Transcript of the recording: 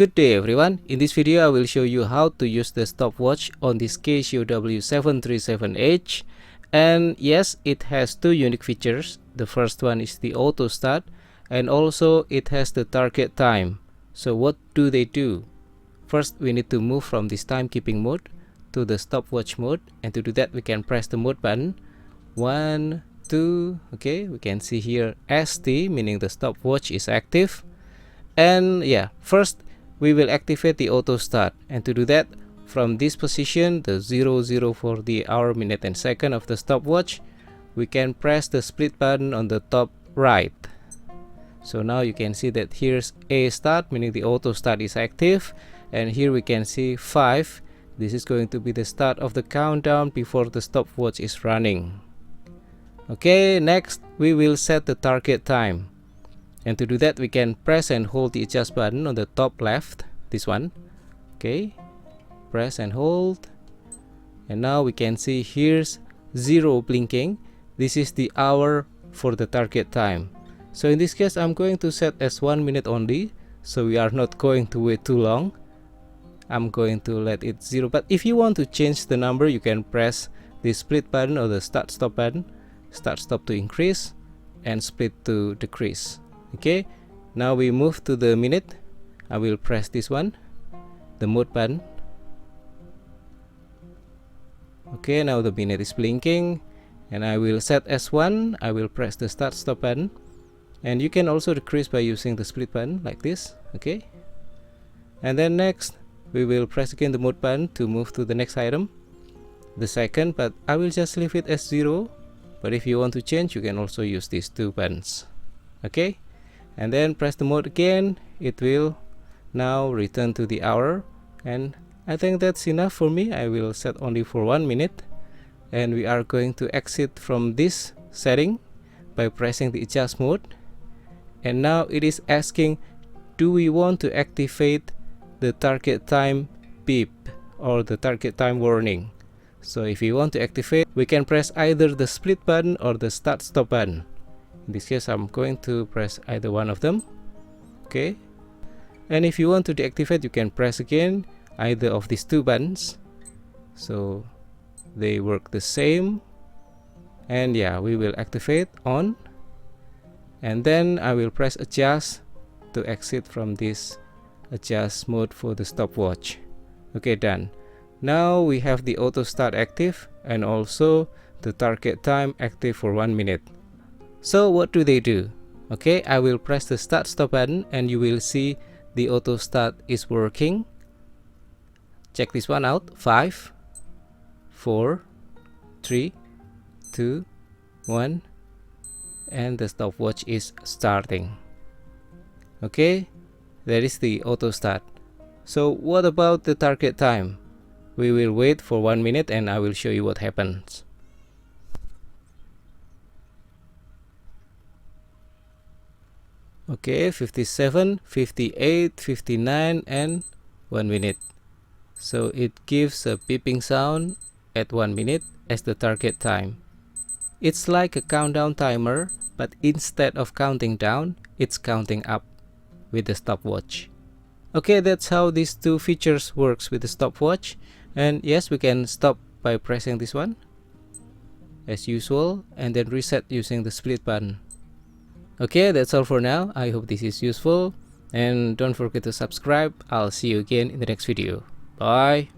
Good day everyone. In this video I will show you how to use the stopwatch on this Casio W737H, and yes, it has two unique features. The first one is the auto start, and also it has the target time. So what do they do? First, we need to move from this timekeeping mode to the stopwatch mode, and to do that we can press the mode button. 1, 2, okay, we can see here ST, meaning the stopwatch is active. And yeah, first we will activate the auto start, and to do that, from this position, the 00 for the hour, minute and second of the stopwatch, we can press the split button on the top right. So now you can see that here's A start, meaning the auto start is active, and here we can see 5. This is going to be the start of the countdown before the stopwatch is running. Okay, next we will set the target time. And to do that, we can press and hold the adjust button on the top left, this one. Okay, press and hold, and now we can see here's 0 blinking. This is the hour for the target time. So in this case, I'm going to set as 1 minute only, so we are not going to wait too long. I'm going to let it 0, but if you want to change the number, you can press the split button or the start stop button. Start stop to increase and split to decrease. Okay, now we move to the minute. I will press this one, the mode button. Okay, now the minute is blinking, and I will set as 1. I will press the start stop button, and you can also decrease by using the split button like this. Okay, and then next we will press again the mode button to move to the next item, the second, but I will just leave it as 0. But if you want to change, you can also use these two buttons. Okay, and then press the mode again. It will now return to the hour, and I think that's enough for me. I will set only for 1 minute, and we are going to exit from this setting by pressing the adjust mode. And now it is asking, do we want to activate the target time beep or the target time warning? So if you want to activate, we can press either the split button or the start stop button. In this case, I'm going to press either one of them. Okay, and if you want to deactivate, you can press again either of these two buttons, so they work the same. And yeah, we will activate on, and then I will press adjust to exit from this adjust mode for the stopwatch. Okay, done. Now we have the auto start active and also the target time active for 1 minute. So what do they do? Okay, I will press the start stop button, and you will see the auto start is working. Check this one out. 5, 4, 3, 2, 1, and the stopwatch is starting. Okay, that is the auto start. So what about the target time? We will wait for 1 minute, and I will show you what happens. Okay, 57, 58, 59, and 1 minute. So it gives a beeping sound at 1 minute as the target time. It's like a countdown timer, but instead of counting down, it's counting up with the stopwatch. Okay, that's how these two features works with the stopwatch. And yes, we can stop by pressing this one as usual, and then reset using the split button. Okay, that's all for now. I hope this is useful, and don't forget to subscribe. I'll see you again in the next video. Bye.